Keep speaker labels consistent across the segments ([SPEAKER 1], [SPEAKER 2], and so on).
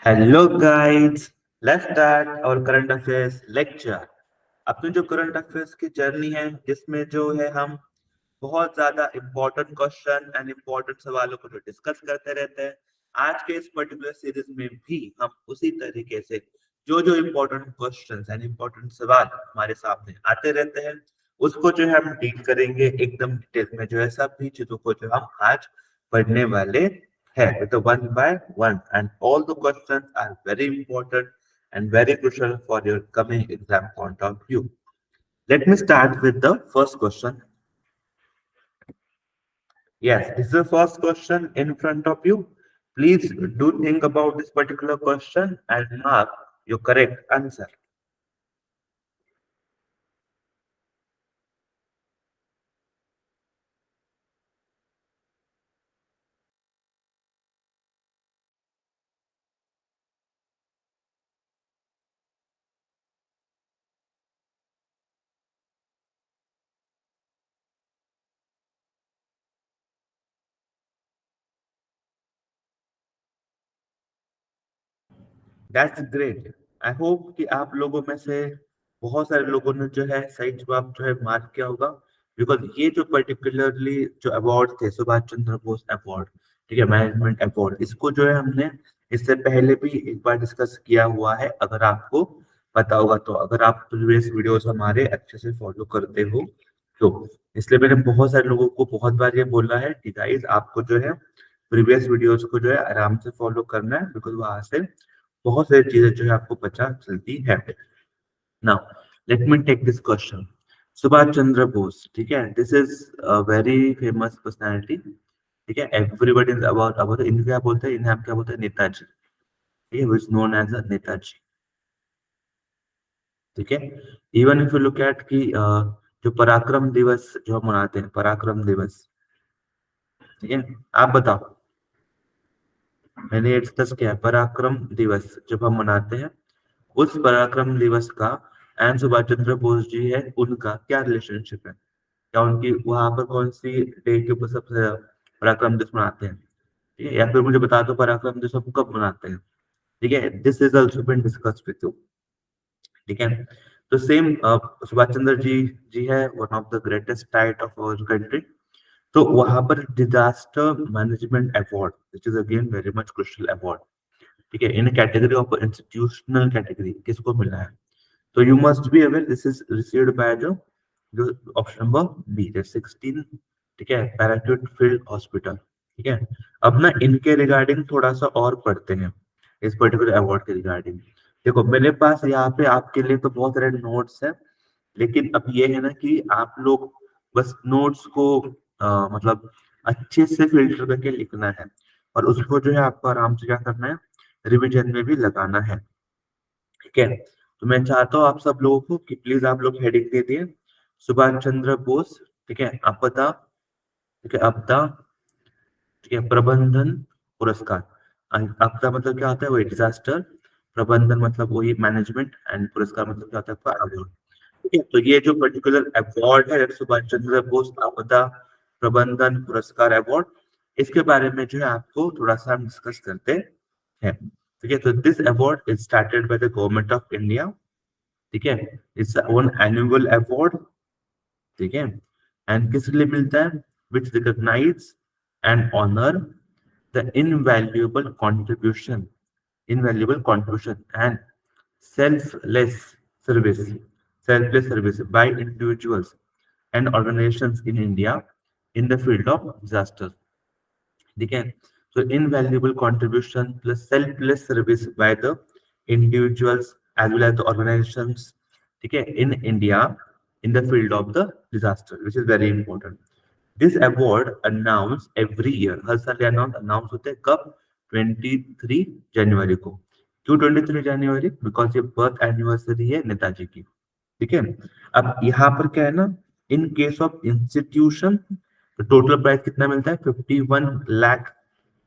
[SPEAKER 1] Hello guys, let's start और current affairs lecture. अपनी जो करंट अफेयर्स की जर्नी है जिसमें जो है हम बहुत ज्यादा इंपॉर्टेंट क्वेश्चन एंड इंपॉर्टेंट सवालों को जो डिस्कस करते रहते हैं। आज के इस पर्टिकुलर सीरीज में भी हम उसी तरीके से जो जो इंपॉर्टेंट क्वेश्चंस एंड इंपॉर्टेंट सवाल हमारे सामने आते रहते हैं उसको जो है हम डील करेंगे एकदम डिटेल में, जो है सभी चीजों को जो हम आज पढ़ने वाले है with the one by one, and all the questions are very important and very crucial for your coming exam point of view. Let me start with the first question. Yes, this is the first question in front of you. Please do think about this particular question and mark your correct answer. That's great. I hope कि आप लोगों में से बहुत सारे लोगों ने जो है सही जवाब जो है मार्क किया होगा। बिकॉज ये जो पर्टिकुलरली जो अवार्ड थे, सुभाष चंद्र बोस अवार्ड, ठीक है, मैनेजमेंट अवार्ड, इसको जो है हमने इससे पहले भी एक बार डिस्कस किया हुआ है, अगर आपको पता होगा तो। अगर आप प्रीवियस वीडियोस हमारे अच्छे से फॉलो करते हो तो। इसलिए मैंने बहुत सारे लोगों को बहुत बार ये बोला है कि गाइस आपको जो है प्रीवियस वीडियोस को जो है आराम से फॉलो करना है, बिकॉज वहां से बहुत सारी चीजें जो है आपको पता चलती है। Now let me take this question. Subhash Chandra Bose, ठीक है, this is a very famous personality. ठीक है, एवरीबॉडी इज अबाउट अबाउट इनको क्या बोलते हैं, इन्हें हम क्या बोलते हैं, नेताजी। ठीक है, विच नोन एज अ नेताजी। ठीक है, even if you look at कि जो पराक्रम दिवस जो हम मनाते हैं, पराक्रम दिवस, ठीक है, आप बताओ मैंने ये डिस्कस किया है, पराक्रम दिवस जब हम मनाते हैं, उस पराक्रम दिवस का एंड सुभाष चंद्र बोस जी है उनका क्या रिलेशनशिप है? क्या उनकी वहां पर कौन सी डे के ऊपर सबसे ज्यादा पराक्रम दिवस मनाते हैं? ठीक है, या फिर मुझे बता दो पराक्रम दिवस हम कब मनाते हैं। ठीक है, this is also been discuss with you. ठीक है, तो सेम सुभाष चंद्र जी है one of the greatest tight of our country. तो वहां पर disaster management award which is again very much crucial award. ठीक है, in category of institutional category किसको मिला है? तो you must be aware this is received by जो जो ऑप्शन नंबर बी, 16। ठीक है, पैराट्यूट फील्ड हॉस्पिटल। ठीक है, अब ना इनके रिगार्डिंग थोड़ा सा और पढ़ते हैं, इस पर्टिकुलर अवार्ड के रिगार्डिंग। देखो मेरे पास यहाँ पे आपके लिए तो बहुत सारे नोट्स हैं, लेकिन अब ये है ना कि आप लोग बस नोट्स को मतलब अच्छे से फिल्टर करके लिखना है, और उसको जो है आपको आराम से क्या करना है, रिवीजन में भी लगाना है। ठीक है, तो मैं चाहता हूँ आप सब लोगों को कि प्लीज आप लोग हेडिंग दे दिए सुभाष चंद्र बोस, ठीक है, आपदा, ठीक है, आपदा, ठीक है, प्रबंधन पुरस्कार। आपदा मतलब क्या होता है, वही डिजास्टर, प्रबंधन मतलब वही मैनेजमेंट, एंड पुरस्कार मतलब क्या होता है, आपका अवार्ड। ठीक है, तो ये जो पर्टिकुलर अवार्ड है सुभाष चंद्र बोस आपदा प्रबंधन पुरस्कार अवार्ड, इसके बारे में जो है आपको थोड़ा सा हम डिस्कस करते हैं। ठीक है, तो this award is started by the government of India. ठीक है, इट्स वन एनुअल अवार्ड। ठीक है, एंड किस लिए मिलता है, which recognize and honour the invaluable contribution and selfless service selfless service by individuals and organizations in India in the field of disaster. ठीक है, so invaluable contribution plus selfless service by the individuals as well as the organizations, ठीक है, in India in the field of the disaster, which is very important. This award announced every year, हर साल ये announce होते हैं कब, 23 जनवरी को। क्यों 23 जनवरी? Because ये बर्थ एनिवर्सरी है नेताजी की। ठीक है, अब यहाँ पर क्या है ना, इन केस ऑफ इंस्टीट्यूशन तो टोटल प्राइस कितना मिलता है, 51 lakh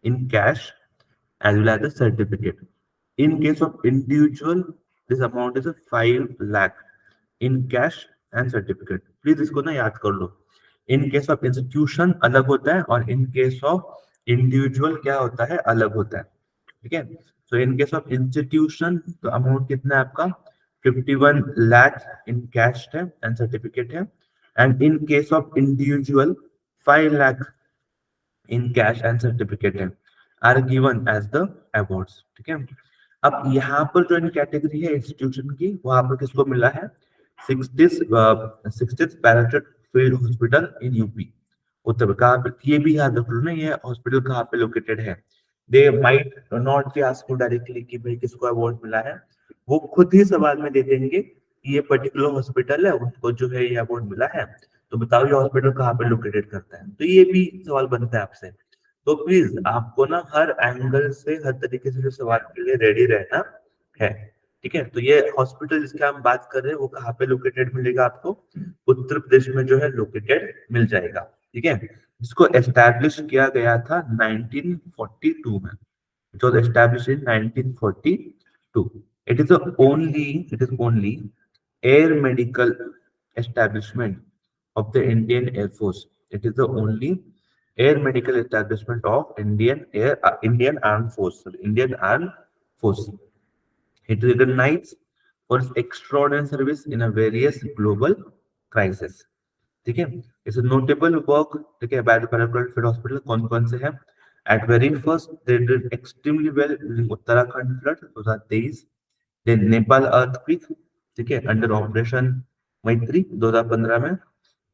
[SPEAKER 1] in cash as well as the certificate. In case of individual this amount is 5 lakh in cash and certificate. Please इसको ना याद कर लो। इन केस ऑफ इंस्टीट्यूशन अलग होता है और इन केस ऑफ इंडिविजुअल क्या होता है, अलग होता है। ठीक है, so in case of institution तो अमाउंट कितना है आपका 51 लाख इन कैश है एंड सर्टिफिकेट है, and in case of individual 5 lakh in cash and certificate है are given as the awards. ठीक है, अब यहाँ पर जो इन कैटेगरी है इंस्टीट्यूशन की, वहां पर किसको मिला है 60th parachute field hospital in UP उत्तर। कहाँ पे, ये भी याद रख लो ना, ये हॉस्पिटल कहाँ पे लोकेटेड है। They might not be asked directly कि भाई किसको अवार्ड मिला है, वो खुद ही सवाल में दे देंगे कि ये पर्टिकुलर हॉस्पिटल है, उनको जो है ये अवार्ड मिला है, तो बताओ ये हॉस्पिटल कहाँ पे लोकेटेड करता है। तो ये भी सवाल बनता है आपसे। तो प्लीज आपको ना हर एंगल से, हर तरीके से जो सवाल के लिए रेडी रहना है। ठीक है, तो ये हॉस्पिटल जिसकी हम बात कर रहे हैं वो कहाँ पे लोकेटेड मिलेगा आपको, उत्तर प्रदेश में जो है लोकेटेड मिल जाएगा। ठीक है, इसको एस्टैब्लिश किया गया था 1942 में, it was established in 1942. It is only air medical establishment of the Indian Air Force. It is the only air medical establishment of Indian Armed Force. Sorry, Indian Armed Force. It recognized for its extraordinary service in a various global crisis. ठीक है, it's notable work. ठीक है, by the paraglide field hospital कौन कौन से हैं। At very first they did extremely well during Uttarakhand flood 2023, then Nepal earthquake, ठीक है, अंडर ऑपरेशन मैत्री 2015 में,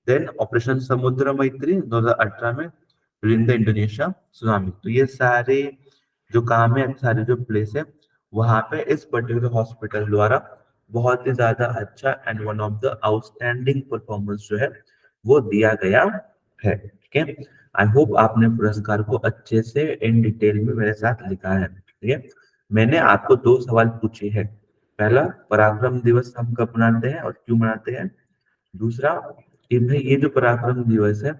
[SPEAKER 1] देन ऑपरेशन समुद्र मैत्री 2018 में ड्यूरिंग द इंडोनेशिया सुनामी। तो ये सारे जो काम है, सारे जो प्लेस है, वहां पे इस पर्टिकुलर हॉस्पिटल द्वारा बहुत ही ज्यादा अच्छा and one of the outstanding performance जो है वो दिया गया है। ठीक है, आई होप आपने पुरस्कार को अच्छे से इन डिटेल में मेरे साथ लिखा है। ठीक है, मैंने आपको 2 सवाल पूछे हैं। पहला, पराक्रम दिवस हम कब मनाते हैं और क्यों मनाते हैं। दूसरा कि भाई ये जो पराक्रम दिवस है,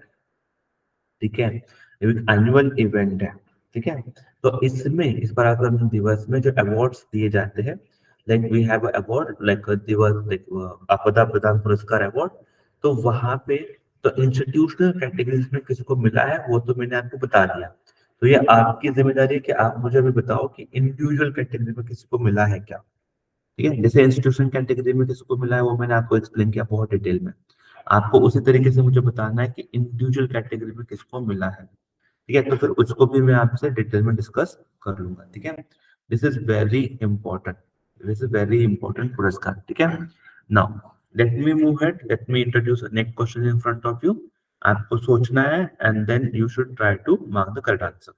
[SPEAKER 1] ठीक है, ये एक एनुअल इवेंट है। ठीक है, तो इसमें इस पराक्रम दिवस में जो अवार्ड्स दिए जाते हैं, like we have award like दिवस, लाइक आपदा प्रदान पुरस्कार अवार्ड, तो वहां पे तो इंस्टीट्यूशनल कैटेगरीज में किसको मिला है वो तो मैंने आपको बता दिया। तो ये आपकी जिम्मेदारी है कि आप मुझे अभी बताओ कि इंडिविजुअल कैटेगरी में किसको मिला है क्या। ठीक है, जैसे इंस्टीट्यूशन कैटेगरी में किसको मिला है वो मैंने आपको एक्सप्लेन किया बहुत डिटेल में। आपको उसी तरीके से मुझे बताना है कि इंडिविजुअल कैटेगरी में किसको मिला है। ठीक है, तो फिर उसको भी मैं आपसे डिटेल में डिस्कस कर लूंगा। ठीक है, this is very important, this is very important पुरस्कार। ठीक है, now let me move head, let me introduce next question in front of you. आपको सोचना है and then you should try to mark the correct answer.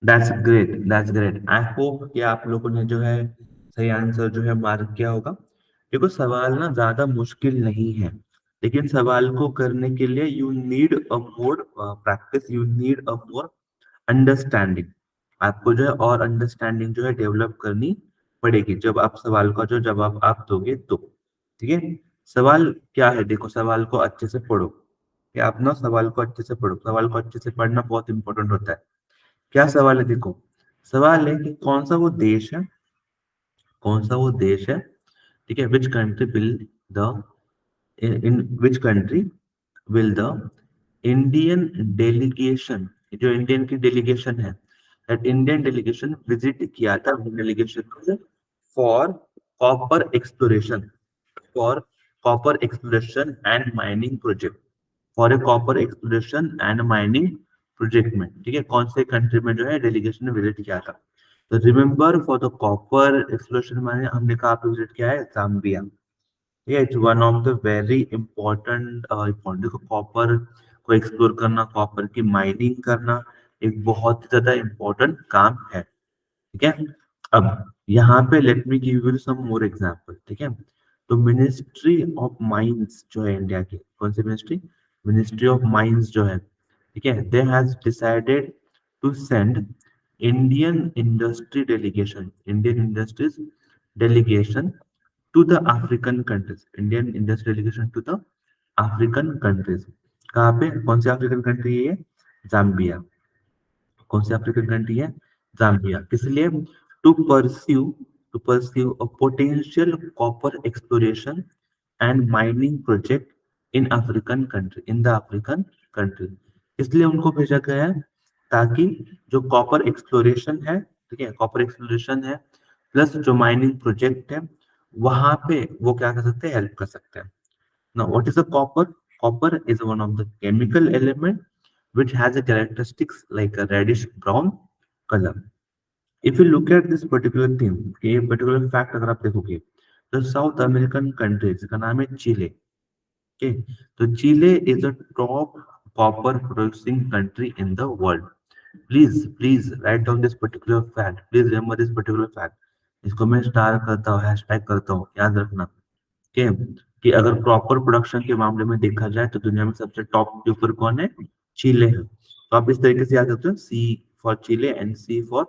[SPEAKER 1] That's great, that's great. I hope कि आप लोगों ने जो है सही आंसर जो है मार्क किया होगा। देखो सवाल ना ज्यादा मुश्किल नहीं है, लेकिन सवाल को करने के लिए you need a more practice, you need a more understanding. आपको जो है और अंडरस्टैंडिंग जो है डेवलप करनी पड़ेगी जब आप सवाल का जो जवाब आप दोगे तो। ठीक है, सवाल क्या है, देखो सवाल को अच्छे से पढ़ो, कि आप ना सवाल को अच्छे से पढ़ो, सवाल को अच्छे से पढ़ना बहुत इंपॉर्टेंट होता है। क्या सवाल है, देखो सवाल है कि कौन सा वो देश है, कौन सा वो देश है, ठीक है, which country will the in which country will the Indian delegation, जो इंडियन की डेलीगेशन है, दैट इंडियन डेलीगेशन विजिट किया था डेलीगेशन को for copper exploration, for copper exploration and mining project, for a copper exploration and mining project में। ठीक है, कौन से कंट्री में जो है डेलीगेशन ने विजिट किया था। तो remember for the copper exploration mining हमने कहा पे विजिट किया है जाम्बिया। ये it's one of the very important देखो कॉपर को एक्सप्लोर करना, कॉपर की माइनिंग करना एक बहुत ही ज्यादा इंपॉर्टेंट काम है। ठीक है, अब यहाँ पे let me give you some more example. ठीक है, तो मिनिस्ट्री ऑफ माइंस जो है इंडिया की, कौन सी मिनिस्ट्री, मिनिस्ट्री ऑफ माइंस जो है, ठीक है, they has decided to send Indian industries delegation to the African countries. Indian industry delegation to the African countries. कहाँ पे? कौन सी अफ्रीकन कंट्री है ये? जाम्बिया। कौन सी अफ्रीकन कंट्री है? जाम्बिया। किस लिए? To pursue a potential copper exploration and mining project in the African country. इसलिए उनको भेजा गया है ताकि जो कॉपर एक्सप्लोरेशन है, ठीक है, कॉपर एक्सप्लोरेशन है प्लस जो माइनिंग प्रोजेक्ट है वहां पे वो क्या कर सकते हैं, हेल्प कर सकते हैं। Now, what is a copper? Copper is one of the chemical element which has a characteristics like a reddish brown color. If you look at this particular thing, ये particular fact अगर आप देखोगे, तो south American countries का नाम है चिले। Okay, तो चिले is a top copper producing country in the world. Please write down this particular fact. Please remember this particular fact. इसको मैं स्टार करता हूँ, हैशटैग करता हूँ, याद रखना। के कि अगर प्रॉपर प्रोडक्शन के मामले में देखा जाए तो दुनिया में सबसे टॉप के ऊपर कौन है? चीले है। तो आप इस तरीके से याद रखते हो, C for Chile and C for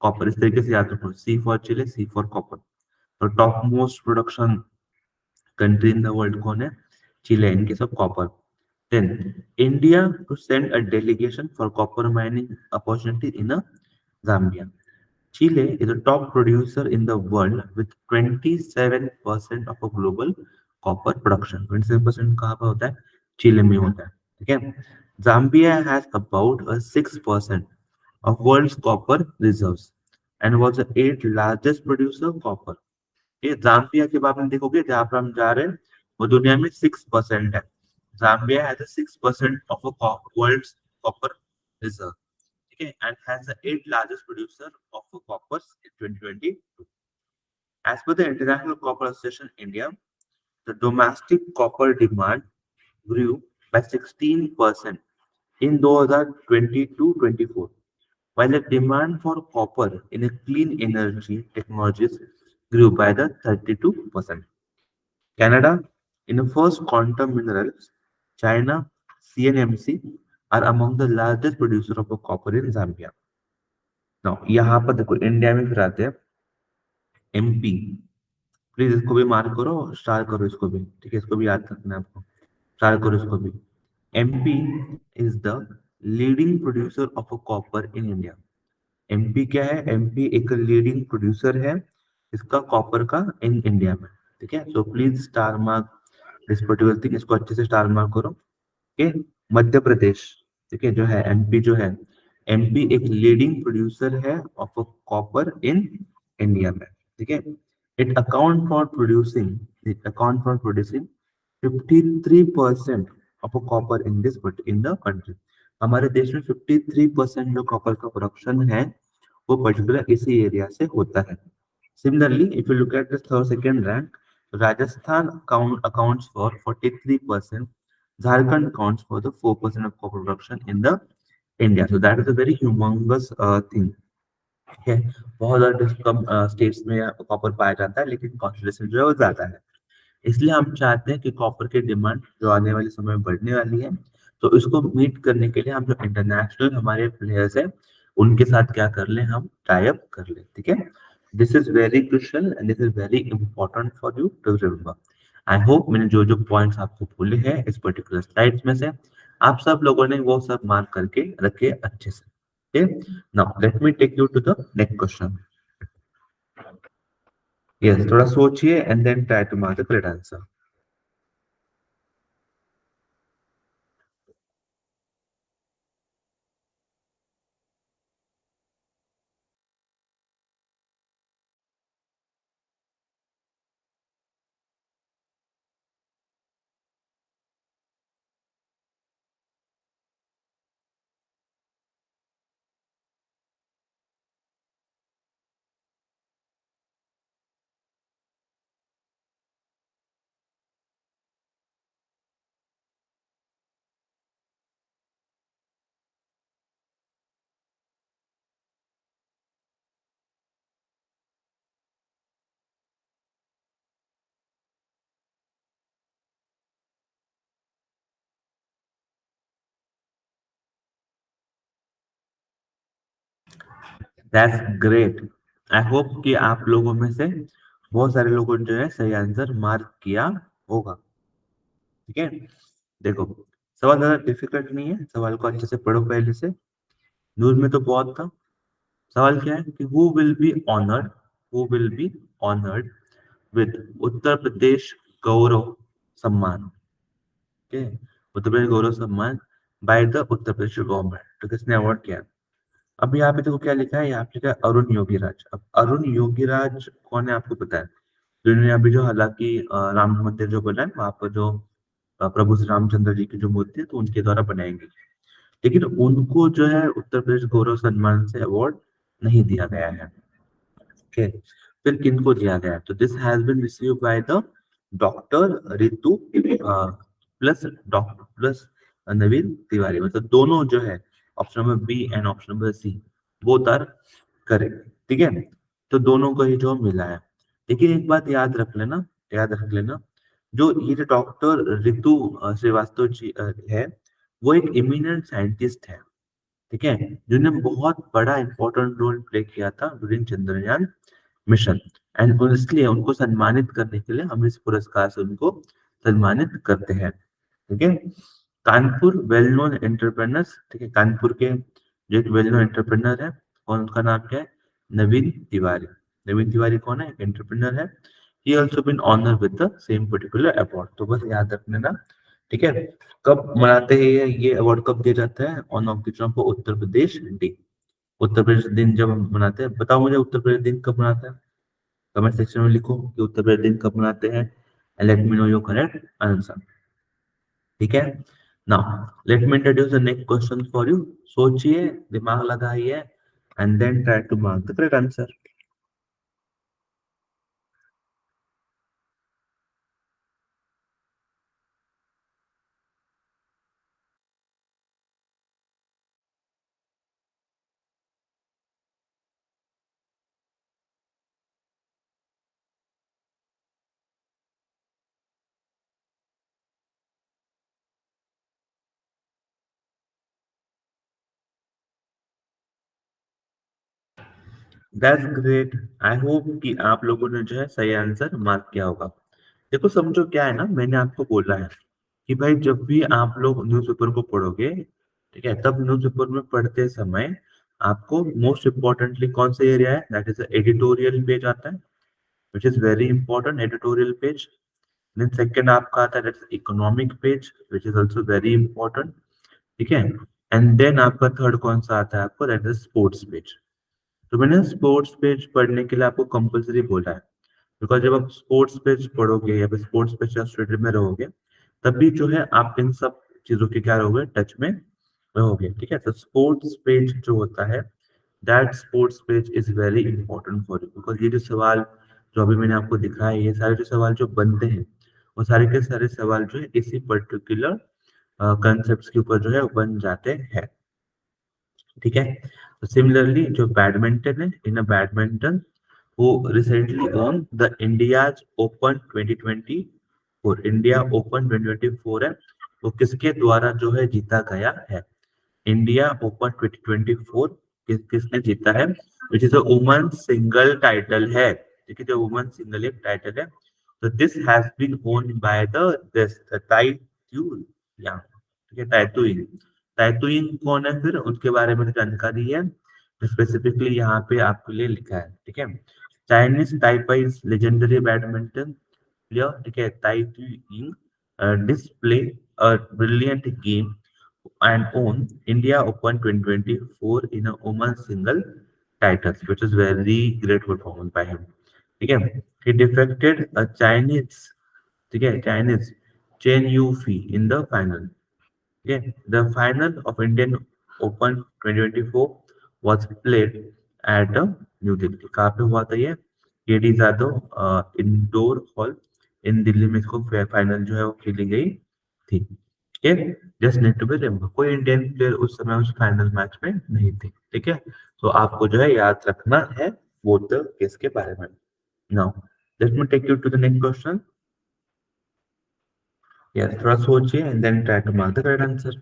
[SPEAKER 1] copper. इस तरीके से याद रखो, C for Chile, C for copper. तो top most production country in the world कौन है? Chile, in case of copper. Then India to send a delegation for copper mining opportunity in a Zambia. Chile is a top producer in the world with 27% of a global copper production. 27% कहाँ पे होता है? चिले में होता है, ठीक है। Zambia has about a 6% of world's copper reserves and was the eighth largest producer of copper. ये जाम्बिया के बारे में देखोगे, जहाँ पर हम जा रहे हैं वो दुनिया में 6% है। Zambia has a 6% of a world's copper reserve. Okay, and has the eighth largest producer of copper in 2022. As per the International Copper Association India, the domestic copper demand grew by 16% in 2022-24, while the demand for copper in a clean energy technologies grew by the 32%. Canada, in the first quantum minerals, China, CNMC are among the largest producers of copper in Zambia. Now, यहाँ पर देखो India में फिर आते हैं MP. Please इसको भी mark करो, स्टार करो इसको भी, ठीक है, इसको भी याद रखना है आपको, स्टार करो इसको भी। MP is the leading producer of copper in India. MP क्या है? एमपी एक लीडिंग प्रोड्यूसर है इसका कॉपर का इन इंडिया में, ठीक है। So please star mark this particular thing, इसको अच्छे से स्टार मार्क करो। ओके, मध्य प्रदेश, ठीक है, जो है एमपी जो है, एमपी एक लीडिंग प्रोड्यूसर है ऑफ कॉपर इन इंडिया में, ठीक है। It account for producing 53% of copper in this in the country. हमारे देश में 53% जो कॉपर का प्रोडक्शन है वो पर्टिकुलर इसी एरिया से होता है। Similarly, if you look at the third second rank, Rajasthan accounts for 43%, Jharkhand accounts for the 4% of copper production in the India. So that is a very humongous thing. है, बहुत ज्यादा कम states में copper पाया जाता है लेकिन concentration जो है वो ज्यादा है। इसलिए हम चाहते हैं कि कॉपर की डिमांड जो आने वाले समय में बढ़ने वाली है, तो इसको मीट करने के लिए हम जो इंटरनेशनल हमारे प्लेयर्स हैं उनके साथ क्या कर लें, हम टाई अप कर लें, ठीक है। This is very crucial and this is very important for you to remember. I hope मैंने जो जो पॉइंट्स आपको बोले हैं इस पर्टिकुलर स्लाइड्स में से आप सब लोगों ने वो सब मार्क करके रखे अच्छे से, ठीक। Now let me take you to the next question. Yes, थोड़ा सोचिए and then try to mark the correct answer. That's great. I hope कि आप लोगों में से बहुत सारे लोगों ने जो है सही आंसर मार्क किया होगा। ठीक है, देखो सवाल ज्यादा डिफिकल्ट नहीं है, सवाल को अच्छे से पढ़ो पहले से। न्यूज में तो बहुत था। सवाल क्या है कि who will be honoured with Uttar Pradesh Gaurav Samman. ठीक है, Uttar Pradesh Gaurav Samman by the Uttar Pradesh government, तो किसने अवार्ड किया? अब यहाँ पे देखो क्या लिखा है, यहाँ पे लिखा है अरुण योगीराज। अब अरुण योगीराज कौन है आपको पता है? जिन्होंने अभी जो हालांकि राम मंदिर जो बना है वहां पर जो प्रभु श्री रामचंद्र जी की जो मूर्ति है तो उनके द्वारा बनाई गई, लेकिन उनको जो है उत्तर प्रदेश गौरव सम्मान से अवार्ड नहीं दिया गया है। ओके, फिर किनको दिया गया है? तो this has been receive by the doctor Ritu plus Naveen Tiwari, मतलब दोनों जो है option number B and option number C both are correct. ठीक है, तो दोनों को ही जो मिला है। लेकिन एक बात याद रख लेना, जो ये जो डॉक्टर रितु श्रीवास्तव जी है, वो एक इमिनेंट साइंटिस्ट है। ठीक है, जिन्होंने बहुत बड़ा इंपॉर्टेंट रोल प्ले किया था ड्यूरिंग चंद्रयान मिशन, एंड इसलिए उनको सम्मानित करने के लिए हम इस पुरस्कार से उनको सम्मानित करते हैं। ठीक है, कानपुर वेल नोन एंटरप्रेनर्स, ठीक है, कानपुर के जो एक वेल नोन एंटरप्रेनर है, कौन, उनका नाम क्या है? नवीन तिवारी। नवीन तिवारी कौन है? एक एंटरप्रेनर है। He also been honour with the same particular award, तो बस याद रखने ना। ठीक है, कब मनाते हैं ये अवार्ड कब दिया जाता है? On occasion for Uttar Pradesh day. उत्तर प्रदेश दिन जब हम मनाते हैं, बताओ मुझे उत्तर प्रदेश दिन कब मनाते हैं? कमेंट सेक्शन में लिखो कि उत्तर प्रदेश दिन कब मनाते हैं, and let me know your correct answer. ठीक है, now let me introduce the next question for you. सोचिए, दिमाग लगाइए, and then try to mark the correct answer. That's great. I hope कि आप लोगों ने जो है सही आंसर मार्क किया होगा। देखो समझो क्या है ना, मैंने आपको बोला है कि भाई जब भी आप लोग न्यूज़पेपर को पढ़ोगे, ठीक है, तब न्यूज़पेपर में पढ़ते समय आपको मोस्ट इम्पोर्टेंटली कौन सा एरिया है, दैट इज एडिटोरियल पेज आता है, which is very important, editorial page. Then second आपका आता है that is economic page, which is also very important. ठीक है, एंड देन आपका थर्ड कौन सा आता है आपको, दैट इज स्पोर्ट्स पेज। तो मैंने स्पोर्ट्स पेज पढ़ने के लिए आपको कंपलसरी बोला है, बिकॉज जब आप स्पोर्ट्स पेज पढ़ोगे या फिर स्पोर्ट्स पेज या स्टडी में रहोगे, तब भी जो है आप इन सब चीजों के क्या रहोगे, टच में रहोगे। ठीक है, तो स्पोर्ट्स पेज जो होता है, that sports page is very important for you, because ये जो सवाल जो अभी मैंने आपको दिखाया, ये सारे जो सवाल जो बनते हैं, वो सारे के सारे सवाल जो है इसी पर्टिकुलर कंसेप्ट के ऊपर जो है बन जाते हैं। ठीक है, तो सिमिलरली जो बैडमिंटन है, in a badminton who recently won the India's Open 2024, India Open 2024 है, वो किसके द्वारा जो है जीता गया है? इंडिया ओपन 2024 किसने जीता है? Which is a woman single title है। ठीक है, जो वुमन सिंगल एक टाइटल है, तो this has been won by the this Tai Tzu या, ठीक है, ताइतुइंग। ताइतुइंग कौन है फिर, उनके बारे में जानकारी है, स्पेसिफिकली यहाँ पे आपके लिए लिखा है। ठीक है, चाइनीज ताइपाइस लेजेंडरी बैडमिंटन प्लेयर, ठीक है, ताई त्यू display a brilliant game and won India Open 2024 in a women's single titles, which is very great performance by him. ठीक है, he defected a Chinese, ठीक है, Chinese Chen Yufei in the final. Okay, the final of Indian Open 2024 was played at new Delhi. कहाँ पे हुआ था ये? KD Jadav indoor hall इन दिल्ली में इसको फाइनल जो है वो खेली गई थी। ठीक है, just need to be remember, कोई इंडियन प्लेयर उस समय उस फाइनल मैच में नहीं थे। ठीक है, तो आपको जो है याद रखना है बोथ द केस के बारे में। Now let me take you to the next question. Yes, थोड़ा सोचिए and then try to mark the correct answer.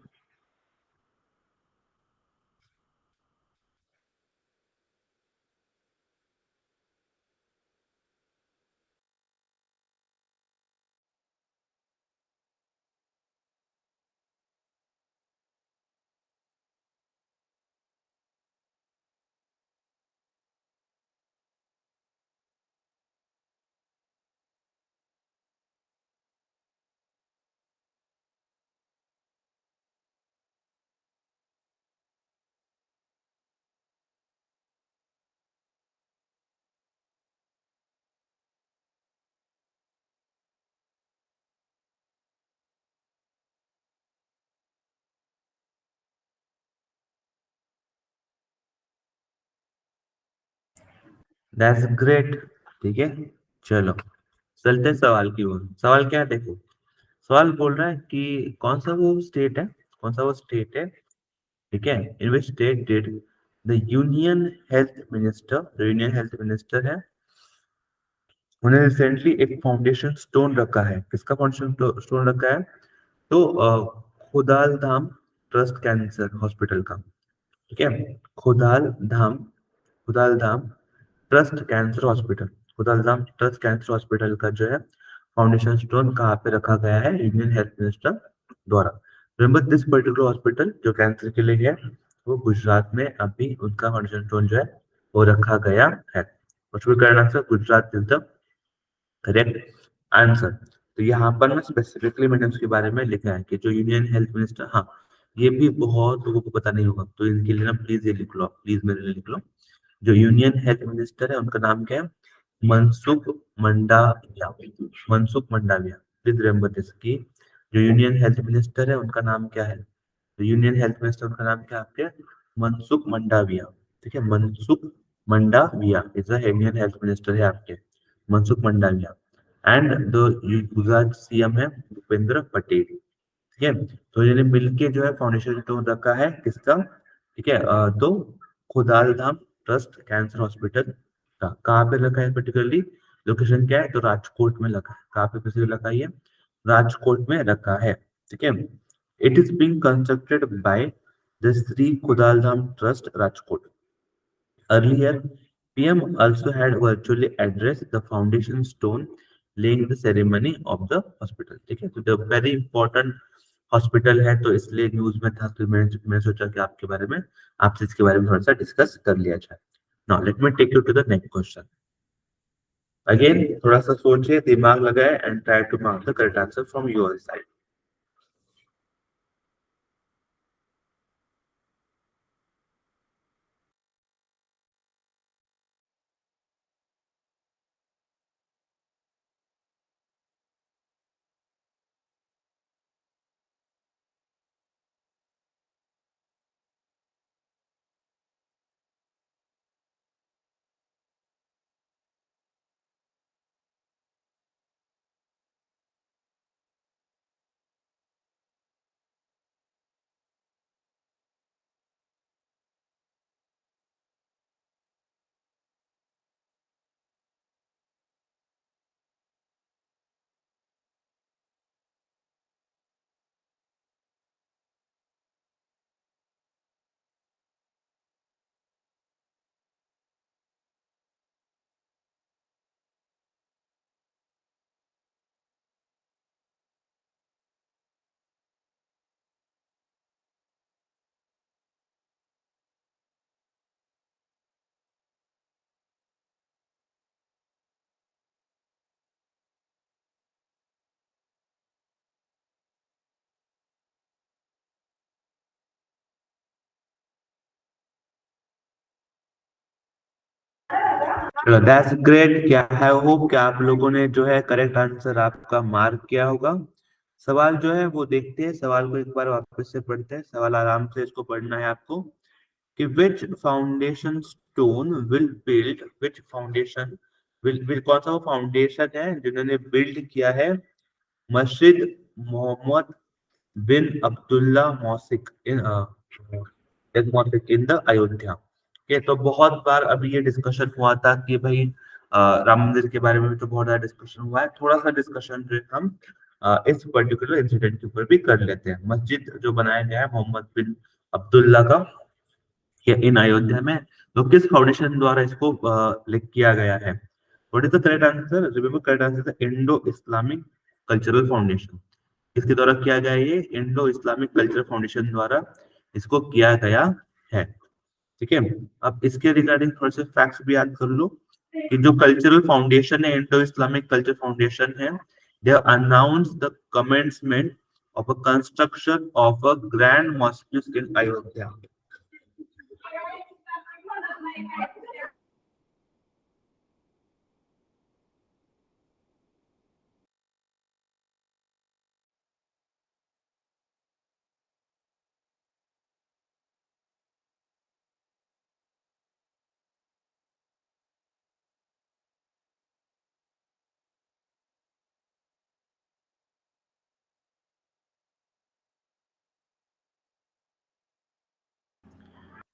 [SPEAKER 1] That's great. ठीक है, चलो चलते हैं सवाल की ओर। सवाल क्या है देखो, सवाल बोल रहा है कि कौन सा वो स्टेट है, कौन सा वो स्टेट है, ठीक है, in which state did the union health minister, जो यूनियन हेल्थ मिनिस्टर है, उन्हें रिसेंटली एक फाउंडेशन स्टोन रखा है। किसका फाउंडेशन स्टोन रखा है? तो खुदाल धाम ट्रस्ट कैंसर हॉस्पिटल का। ठीक है, खुदाल धाम, खुदाल Dham trust cancer hospital, खुदाल Dham trust cancer hospital का जो है फाउंडेशन स्टोन कहाँ पे रखा गया है? यूनियन हेल्थ मिनिस्टर द्वारा। रिमेंबर दिस पर्टिकुलर हॉस्पिटल जो कैंसर के लिए है, वो गुजरात में अभी उनका फाउंडेशन स्टोन जो है वो रखा गया है। हॉस्पिटल का नाम से Gujarat is the correct answer. तो यहाँ पर ना स्पेसिफिकली मैंने उसके बारे में लिखा है कि जो यूनियन हेल्थ मिनिस्टर, हाँ ये भी बहुत लोगों को पता नहीं होगा, तो इनके लिए ना प्लीज ये लिख लो, प्लीज मेरे लिए लिख लो। जो यूनियन हेल्थ मिनिस्टर है उनका नाम क्या है? Mansukh Mandaviya, Mansukh Mandaviya. Please remember this की जो यूनियन हेल्थ मिनिस्टर है उनका नाम क्या है? तो यूनियन हेल्थ मिनिस्टर उनका नाम क्या है आपके? मनसुख मंडाविया। ठीक है, Mansukh Mandaviya is the union health minister है आपके, Mansukh Mandaviya. And the Gujarat CM है भूपेंद्र पटेल। ठीक है, तो इन्होंने मिलके जो है फाउंडेशन स्टोन रखा है किसका? ठीक है, तो खुदाल धाम ट्रस्ट कैंसर हॉस्पिटल का। कहाँ पे रखा है पर्टिकुलरली? लोकेशन क्या है? तो राजकोट में लगा है। कहाँ पे किसी लगा है? राजकोट में रखा है। ठीक है, it is being constructed by the Shri Khodal Dham trust Rajkot. Earlier, PM also had virtually addressed the foundation stone laying the ceremony of the hospital। ठीक है, तो द वेरी इंपॉर्टेंट हॉस्पिटल है, तो इसलिए न्यूज में था, तो मैंने सोचा कि आपके बारे में, आपसे इसके बारे में थोड़ा सा डिस्कस कर लिया जाए। Now let me take you to the next question. Again थोड़ा सा सोचिए, दिमाग लगाए and try to mark the correct answer from your side. चलो दैट्स ग्रेट। क्या है, होप कि आप लोगों ने जो है करेक्ट आंसर आपका मार्क किया होगा। सवाल जो है वो देखते हैं, सवाल को एक बार वापस से पढ़ते हैं। सवाल आराम से इसको पढ़ना है आपको कि which foundation stone will build, which foundation will कौन सा वो फाउंडेशन है जिन्होंने बिल्ड किया है मस्जिद मोहम्मद बिन अब्दुल्ला मौसिक इन इन द अयोध्या। ये तो बहुत बार अभी ये डिस्कशन हुआ था कि भाई राम मंदिर के बारे में भी तो बहुत ज्यादा डिस्कशन हुआ है। थोड़ा सा डिस्कशन जो है हम इस पर्टिकुलर इंसिडेंट के ऊपर भी कर लेते हैं। मस्जिद जो बनाया गया है मोहम्मद बिन अब्दुल्ला का इन अयोध्या में, तो किस फाउंडेशन द्वारा इसको लिख किया गया है? What is the correct answer? Remember correct answer Indo Islamic cultural foundation. इसके द्वारा किया गया, ये इंडो इस्लामिक कल्चरल फाउंडेशन द्वारा इसको किया गया है। ठीक है, अब इसके रिगार्डिंग थोड़े से फैक्ट्स भी याद कर लो कि जो कल्चरल फाउंडेशन है, इंडो इस्लामिक कल्चर फाउंडेशन है, दे announce the commencement of a construction of a grand mosque in Ayodhya.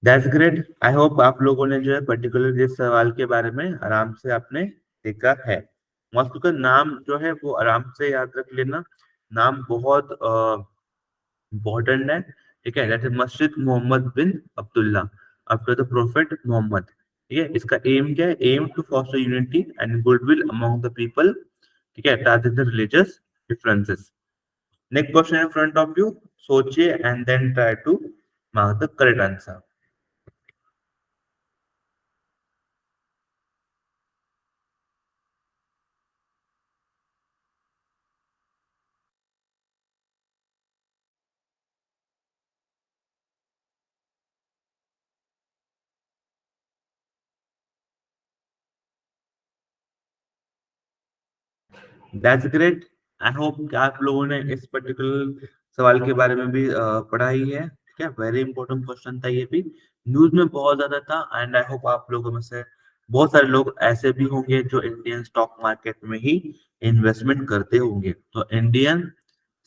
[SPEAKER 1] That's great. I hope आप लोगों ने जो है पर्टिकुलर इस सवाल के बारे में आराम से आपने देखा है। मौसू का नाम जो है वो आराम से याद रख लेना। नाम बहुत इम्पोर्टेंट है। ठीक है, जैसे Masjid Mohammed bin Abdullah after the prophet Mohammed. ठीक है, इसका एम क्या है? Aim to foster unity and goodwill among the people. ठीक है, rather than religious differences. Next question in front of you. सोचिए and then try to mark the correct answer. That's great. I hope कि आप लोगों ने इस particular सवाल के बारे में भी पढ़ा ही है। ठीक है, वेरी इंपॉर्टेंट क्वेश्चन था ये भी। न्यूज में बहुत ज्यादा था एंड आई होप आप लोगों में से बहुत सारे लोग ऐसे भी होंगे जो इंडियन स्टॉक मार्केट में ही इन्वेस्टमेंट करते होंगे। तो Indian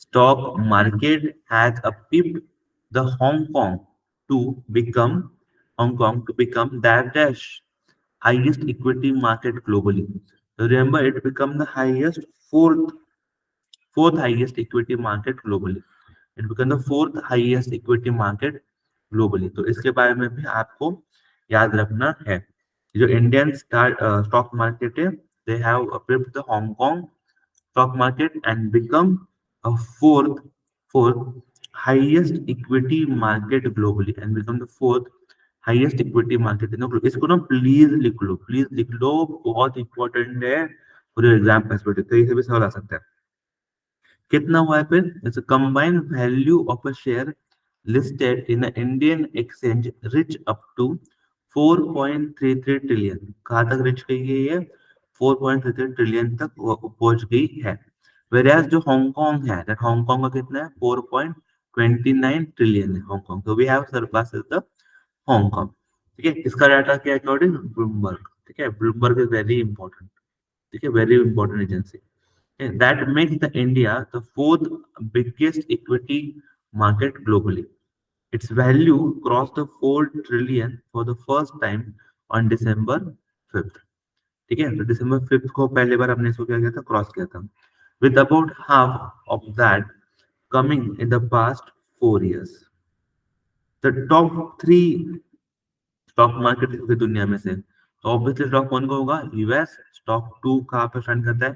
[SPEAKER 1] stock market has upped the Hong Kong to become Hong Kong to become that dash highest equity market globally. Remember, it became the fourth highest equity market globally. It became the fourth highest equity market globally. तो इसके बारे में भी आपको याद रखना है। जो इंडियन स्टॉक मार्केट है, they have approved the Hong Kong stock market and become a fourth highest equity market globally and become the fourth highest equity market in the globe. इसको ना प्लीज लिख लो, बहुत इंपॉर्टेंट है पूरे exam में, कहीं से भी सवाल आ सकता है। कितना हुआ है फिर? It's combined value of a share listed in the Indian exchange reach up to 4.33 trillion. कहाँ तक रिच गई है ये? 4.33 ट्रिलियन तक वो पहुंच गई है। Whereas जो हांगकांग है, that हांगकांग का कितना है? 4.29 ट्रिलियन है हांगकांग। तो we have surpasses the Hong Kong. ठीक है, इसका डाटा क्या है? According Bloomberg. ठीक है, ब्लूमबर्ग इज वेरी इंपॉर्टेंट। ठीक है, very important agency. That makes the India the fourth biggest equity market globally. Its value crossed the 4 trillion for the first time on December 5th. ठीक है, तो दिसंबर 5th को पहली बार हमने इसको क्या किया था? क्रॉस किया था। With about half of that coming in the past 4 years. The top three stock market की दुनिया में से, तो ऑब्वियसली स्टॉक कौन का होगा? यूएस। स्टॉक टू कहाँ पर स्टैंड करता है?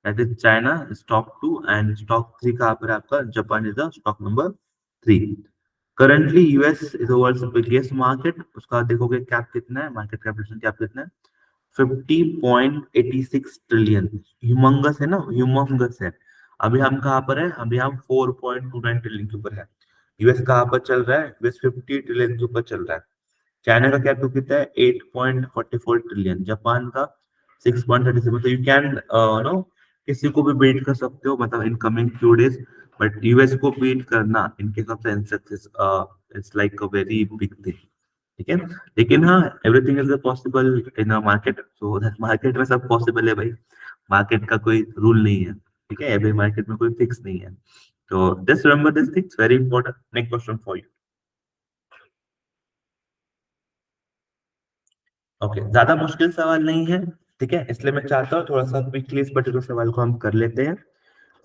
[SPEAKER 1] That is China, stock two. And stock three कहाँ पर है आपका? Japan is the stock number three. Currently US is the world's biggest market. उसका देखोगे कैप कितना है, मार्केट कैपिटलाइजेशन कैप कितना है? 50.86 ट्रिलियन। ह्यूमंगस है ना, ह्यूमंगस है। अभी हम कहाँ पर है? अभी हम 4.29 ट्रिलियन के ऊपर है। यूएस कहाँ पर चल रहा है? यूएस 50 ट्रिलियन के ऊपर चल रहा है। चाइना का कैपिटल कितना है? 8.44 ट्रिलियन। जापान का 6.37। तो यू कैन नो किसी को भी बीट कर सकते हो, मतलब in coming few days. But US को बीट करना इन case of Sensex it's like a very big thing. ठीक है, लेकिन हाँ, everything is possible in a market. So that market में सब पॉसिबल है भाई। मार्केट का कोई रूल नहीं है। ठीक है, अभी मार्केट में कोई फिक्स नहीं है। तो just remember this things, very important. Next question for you. Okay, ज्यादा मुश्किल सवाल नहीं है। ठीक है, इसलिए मैं चाहता हूँ थोड़ा सा क्विकली इस पर्टिकुलर सवाल को हम कर लेते हैं।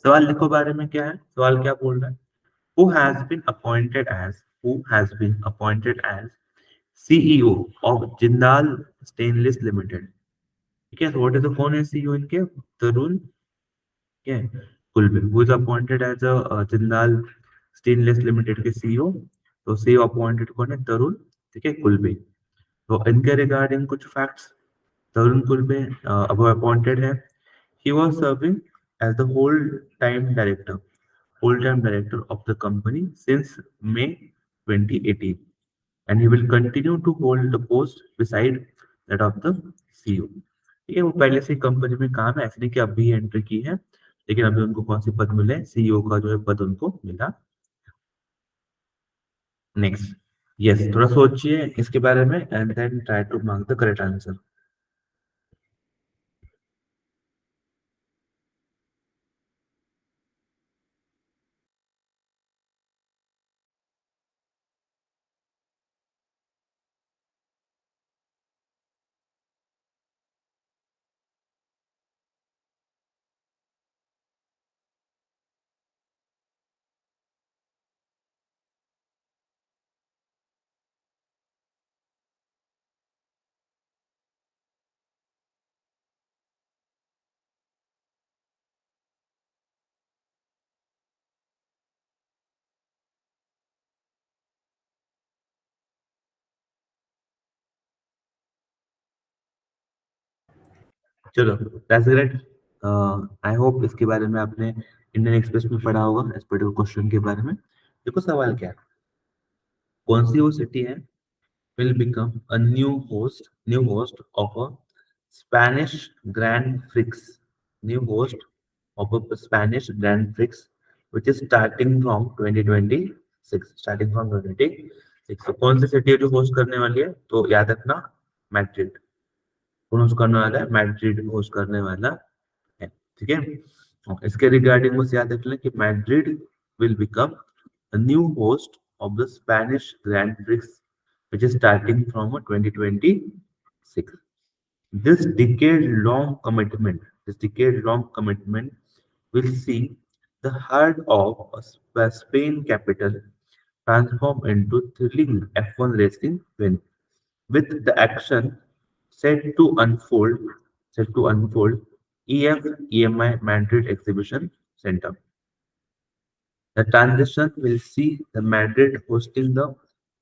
[SPEAKER 1] सवाल लिखो, बारे में क्या है सवाल, क्या बोल रहा है? Who has been appointed as who has been appointed as CEO of Jindal stainless limited. ठीक है, तो व्हाट इज द, कौन है सीईओ इनके? तरुण क्या है? Khulbe. Who is appointed as a Jindal stainless limited के सीईओ। तो सीईओ अपॉइंटेड कौन है? तरुण। ठीक है, कुलबे। तो इनके रिगार्डिंग कुछ फैक्ट्स। तरुण कुलबे अब अपॉइंटेड है। He was serving as the whole-time director of the company since May 2018, and he will continue to hold the post beside that of the CEO. ठीक है, वो पहले से कंपनी में काम है, ऐसे नहीं कि अभी एंट्री की है, लेकिन अभी उनको कौन सी पद मिले? सीईओ का जो है पद उनको मिला। नेक्स्ट, यस, थोड़ा सोचिए इसके बारे में and then try to mark the correct answer. चलो दैट्स ग्रेट। आई होप इसके बारे में आपने इंडियन एक्सप्रेस में पढ़ा होगा इस पर्टिकुलर क्वेश्चन के बारे में। देखो सवाल क्या है, कौन सी वो सिटी है will become a new host of a Spanish Grand Prix, new host of a Spanish Grand Prix, which is starting from 2026, starting from 2026। तो कौन सी सिटी है जो होस्ट करने वाली है, तो याद रखना मैड्रिड, कौन होस्ट करने वाला है, मैड्रिड होस्ट करने वाला है, ठीक है। और इसके रिगार्डिंग बस याद रख लें कि Madrid will become a new host of the Spanish Grand Prix, which is starting from 2026। This decade-long commitment will see the heart of a Spain capital transform into thrilling F1 racing win, with the action set to unfold EF EMI Madrid Exhibition Center। The transition will see the Madrid hosting the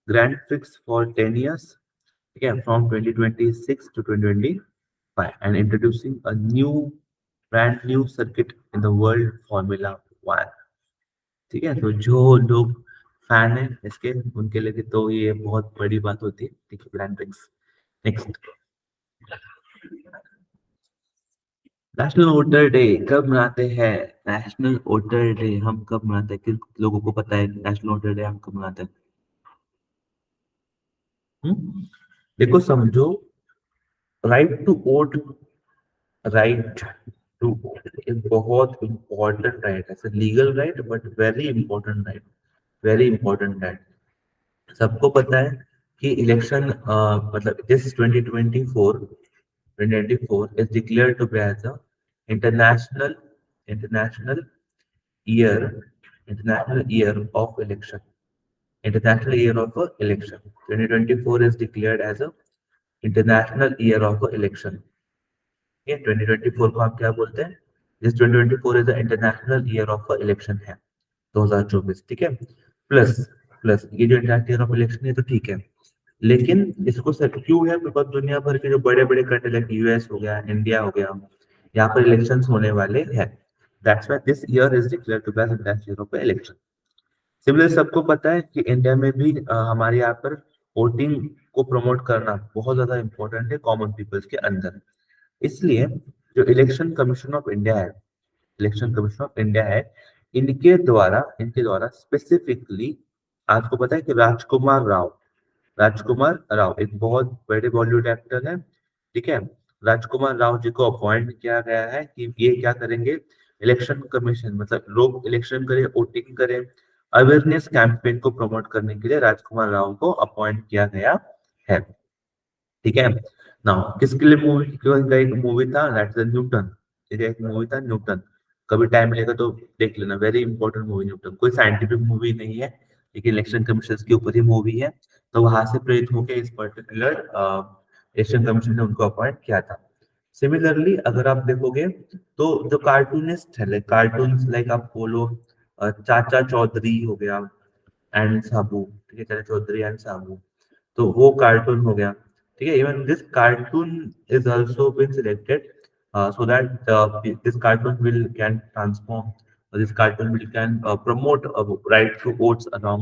[SPEAKER 1] Grand Prix for 10 years, okay, from 2026 to 2025, and introducing a brand new circuit in the World Formula One। ठीक है, तो जो लोग fan है इसके, उनके लिए तो ये बहुत बड़ी बात होती है, ठीक है, grand prix. Next, national voter day कब मनाते हैं? नेशनल वोटर डे हम कब मनाते हैं? किन लोगों को पता है नेशनल वोटर डे हम कब मनाते हैं? देखो समझो, right to vote, right to एक बहुत इंपॉर्टेंट राइट है, legal right but very important right, very important right. सबको पता है कि इलेक्शन मतलब this 2024 is declared to be as a international international year international year of election, international year of election। 2024 is declared as a international year of election। ये 2024 को आप क्या बोलते हैं? This 2024 is the international year of election है, 2024, ठीक है। Plus plus ये जो इंटरनेशनल ईयर ऑफ इलेक्शन है तो ठीक है, लेकिन इसको सर क्यों है? बिकॉज दुनिया भर के जो बड़े बड़े कंट्री लाइक यूएस हो गया, इंडिया हो गया, यहाँ पर इलेक्शंस होने वाले हैं। That's why this year is declared to be as international year of election. Similar सबको पता है कि इंडिया में भी हमारे यहाँ पर वोटिंग को प्रमोट करना बहुत ज्यादा इंपॉर्टेंट है कॉमन पीपल्स के अंदर। इसलिए जो इलेक्शन कमीशन ऑफ इंडिया है, इनके द्वारा स्पेसिफिकली आपको पता है कि राजकुमार राव एक बहुत बड़े बॉलीवुड एक्टर है, ठीक है। राजकुमार राव जी को अपॉइंट किया गया है कि ये क्या करेंगे, इलेक्शन कमीशन मतलब लोग इलेक्शन करें, वोटिंग करें, अवेयरनेस कैंपेन को प्रमोट करने के लिए राजकुमार राव को अपॉइंट किया गया है, ठीक है। नाउ किसके लिए मूवी का एक मूवी था, दैट्स द न्यूटन, एक मूवी था न्यूटन, कभी टाइम मिलेगा तो देख लेना, वेरी इंपॉर्टेंट मूवी न्यूटन। कोई साइंटिफिक मूवी नहीं है, लेकिन इलेक्शन कमीशन के ऊपर ही मूवी है, तो वहां से प्रेरित होकर इस पर्टिकुलर इलेक्शन कमीशन ने उनको अपॉइंट किया था। सिमिलरली अगर आप देखोगे तो जो कार्टूनिस्ट है, लाइक कार्टून लाइक आप बोलो चाचा चौधरी हो गया एंड साबू, ठीक है, चाचा चौधरी एंड साबू, तो वो कार्टून हो गया, ठीक है। Even this cartoon is also been selected so that this cartoon will can transform, this cartoon will can promote right to votes among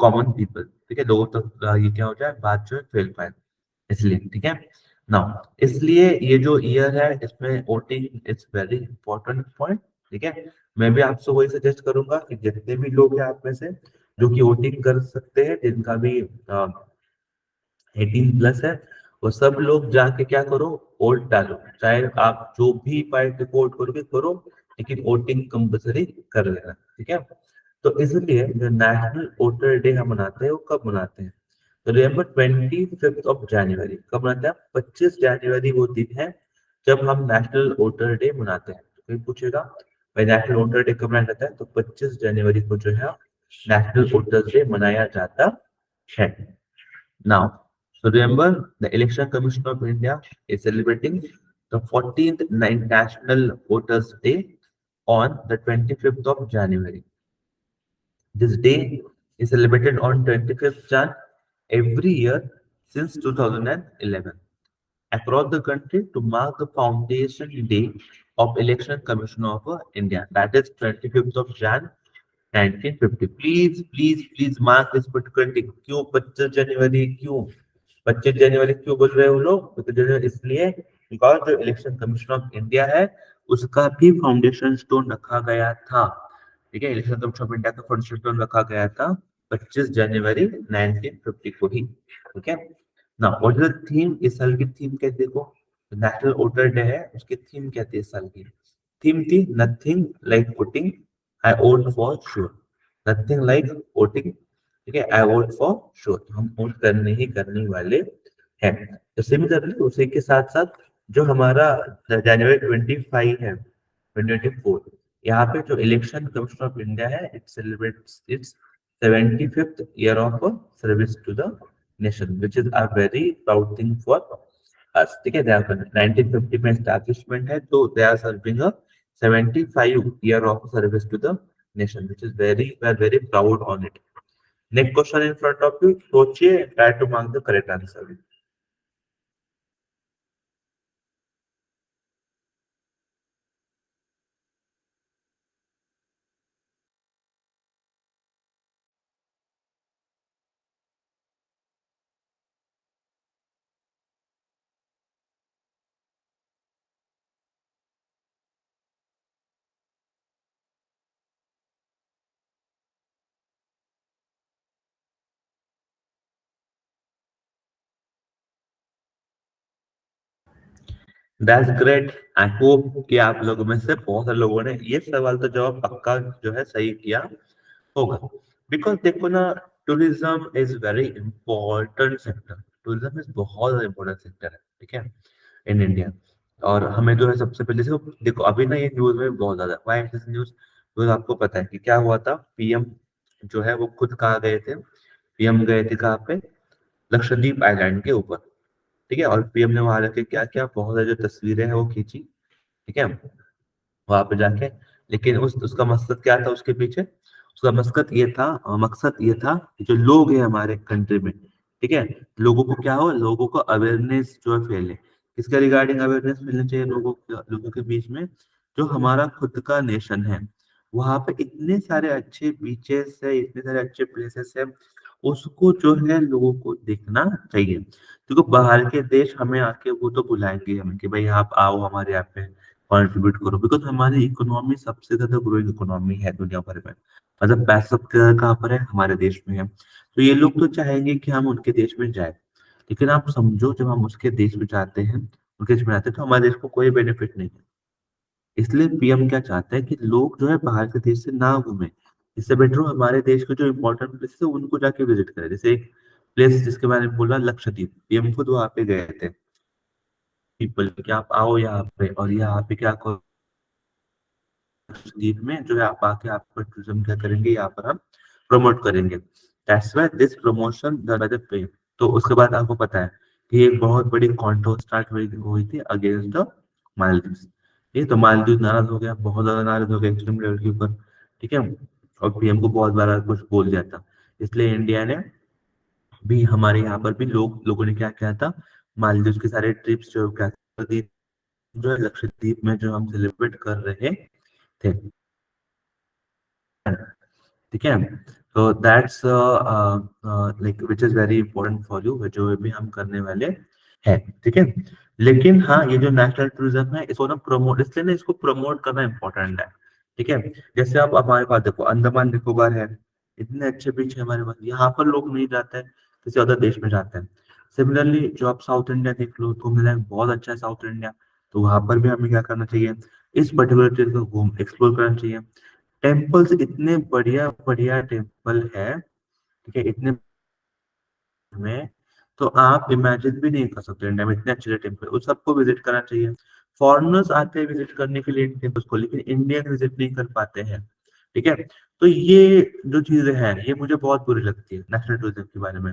[SPEAKER 1] common people, ठीक है, लोगों तक ये क्या हो जाए, बात जो है फैल पाए, इसलिए, ठीक है। नाउ इसलिए ये जो ईयर है इसमें voting is very important point, ठीक है। मैं भी आपसे वही सजेस्ट करूंगा कि जितने भी लोग हैं आप में से जो कि वोटिंग कर सकते हैं, जिनका भी 18+ है, वो सब लोग जाके क्या करो, वोट डालो, चाहे आप जो भी पार्टी को वोट करोगे करो, लेकिन वोटिंग कंपलसरी कर लेना, ठीक है। तो इसलिए जो नेशनल वोटर डे हम मनाते हैं वो कब मनाते हैं? तो रिमेंबर 25 कब मनाते हैं? 25 जनवरी वो दिन है जब हम नेशनल वोटर डे मनाते हैं। तो कोई पूछेगा भाई नेशनल वोटर डे कब मनाया जाता है? तो 25 जनवरी को जो है नेशनल वोटर डे मनाया जाता है। Now, so remember, the Election Commission of India is celebrating the 14th National Voters Day on the 25th of January. This day is celebrated on 25th Jan every year since 2011. across the country to mark the foundation day of Election Commission of India. That is 25th of Jan 1950. Please please please mark this particular day. क्यों 25 जनवरी? क्यों 25 जनवरी क्यों बोल रहे हो लोग? 25 जनवरी इसलिए because जो election commission of India है उसका भी फाउंडेशन स्टोन रखा गया था. ठीक है, इलेक्शन कमीशन ऑफ इंडिया का फाउंडेशन स्टोन रखा गया था 25 जनवरी 1950 को ही. ठीक है ना. What is the theme? इस साल की थीम क्या? देखो, नेशनल वोटर डे है, उसकी थीम क्या थी इस साल की? थीम थी nothing like putting I vote for sure. Nothing like voting. ठीक है, आई वोट फॉर श्योर. हम वोट करने ही करने वाले हैं. तो सिमिलरली उसी के साथ साथ जो हमारा January 25 है 2024, यहाँ पे जो इलेक्शन कमीशन ऑफ इंडिया है it celebrates its 75th year of service to the nation, which is a very proud thing for us. ठीक है, 1950 में एस्टैब्लिशमेंट है तो they are serving a 75 year of service to the nation, which is we are very proud on it. Next question in front of you. सोचिए, try to mark the correct answer. That's great. I hope कि आप लोगों में से बहुत सारे लोगों ने ये सवाल तो जवाब पक्का जो है सही किया होगा. बिकॉज देखो ना, tourism is very important sector. Tourism is बहुत ज्यादा इंपॉर्टेंट सेक्टर है. ठीक है, इन इंडिया. और हमें जो है सबसे पहले से देखो, अभी ना ये न्यूज में बहुत ज्यादा वाई न्यूज. तो आपको पता है कि क्या हुआ था? पीएम जो है वो खुद कहाँ गए थे? पीएम गए थे कहाँ पे? लक्षद्वीप आइलैंड के ऊपर. ठीक है, और पीएम ने वहां जाके क्या क्या बहुत सारी जो तस्वीरें हैं वो खींची. ठीक है, वहां पे जाके. लेकिन उस उसका मकसद क्या था उसके पीछे? उसका मकसद ये था कि जो लोग हैं हमारे कंट्री में, ठीक है, लोगों को क्या हो, लोगों को अवेयरनेस जो है फैले. किसका रिगार्डिंग अवेयरनेस फैलना चाहिए लोगों के बीच में? जो हमारा खुद का नेशन है, वहां पे इतने सारे अच्छे बीचेस है, इतने सारे अच्छे प्लेसेस है, उसको जो है लोगों को देखना चाहिए. देखो, बाहर के देश हमें आके वो तो बुलाएंगे हमें कि भाई आप आओ हमारे यहाँ पे कंट्रीब्यूट करो. बिकॉज हमारी इकोनॉमी सबसे ज्यादा ग्रोइंग इकोनॉमी है दुनिया भर में. मतलब पैसा सबसे ज्यादा कहाँ पर है? हमारे देश में है. तो ये लोग तो चाहेंगे कि हम उनके देश में जाए. लेकिन आप समझो, जब हम उसके देश में जाते हैं, उनके देश में आते हैं, तो हमारे देश को कोई बेनिफिट नहीं है. इसलिए पीएम क्या चाहता है कि लोग जो है बाहर के देश से ना घूमे. इससे बेटर हो हमारे देश के जो इम्पोर्टेंट प्लेसेस है उनको जाके विजिट करें. जैसे एक प्लेस जिसके बारे में बोला, लक्षद्वीप. पीएम खुद वहां पे गए थे. पीपल कि आप आओ यहाँ पे, और यहाँ पे क्या करो, लक्षद्वीप में जो है आप आके आपका टूरिज्म क्या करेंगे, यहाँ पर हम प्रमोट करेंगे. That's why this promotion done by the PM. तो उसके बाद आपको पता है कि एक बहुत बड़ी कॉन्ट्रोवर्सी स्टार्ट हुई थी अगेंस्ट द मालदीव्स. ये तो मालदीव नाराज हो गया, बहुत ज्यादा नाराज हो गया एक्सट्रीम लेवल के ऊपर. ठीक है, और पीएम को बहुत बार कुछ बोल दिया था. इसलिए इंडिया ने भी, हमारे यहाँ पर भी लोगों ने क्या किया था, मालदीव के सारे ट्रिप्स जो क्या जो है लक्षद्वीप में जो हम सेलिब्रेट कर रहे थे. ठीक है, तो that's like which is very important for you, जो भी हम करने वाले हैं. ठीक है, लेकिन हाँ, ये जो नेशनल टूरिज्म है इसको ना प्रमोट, इसलिए ना इसको प्रमोट करना इंपॉर्टेंट है. ठीक है, जैसे आप हमारे पास देखो, अंडमान निकोबार है, इतने अच्छे बीच है हमारे पास, यहाँ पर लोग नहीं जाते हैं, किसी अदर देश में जाते हैं. सिमिलरली जो आप साउथ इंडिया देख लो, घूमने लायक बहुत अच्छा है साउथ इंडिया. तो वहां पर भी हमें क्या करना चाहिए, इस पर्टिकुलर चीज को घूम एक्सप्लोर करना चाहिए. टेम्पल्स इतने बढ़िया बढ़िया टेम्पल है. ठीक है, इतने में, तो आप इमेजिन भी नहीं कर सकते इंडिया में इतने अच्छे टेम्पल, उस सबको विजिट करना चाहिए. फॉरेनर्स आते हैं विजिट करने के लिए टेम्पल्स को, लेकिन इंडियन विजिट नहीं कर पाते हैं. ठीक है, तो ये जो चीजें हैं ये मुझे बहुत बुरी लगती है नेशनल टूरिज्म के बारे में.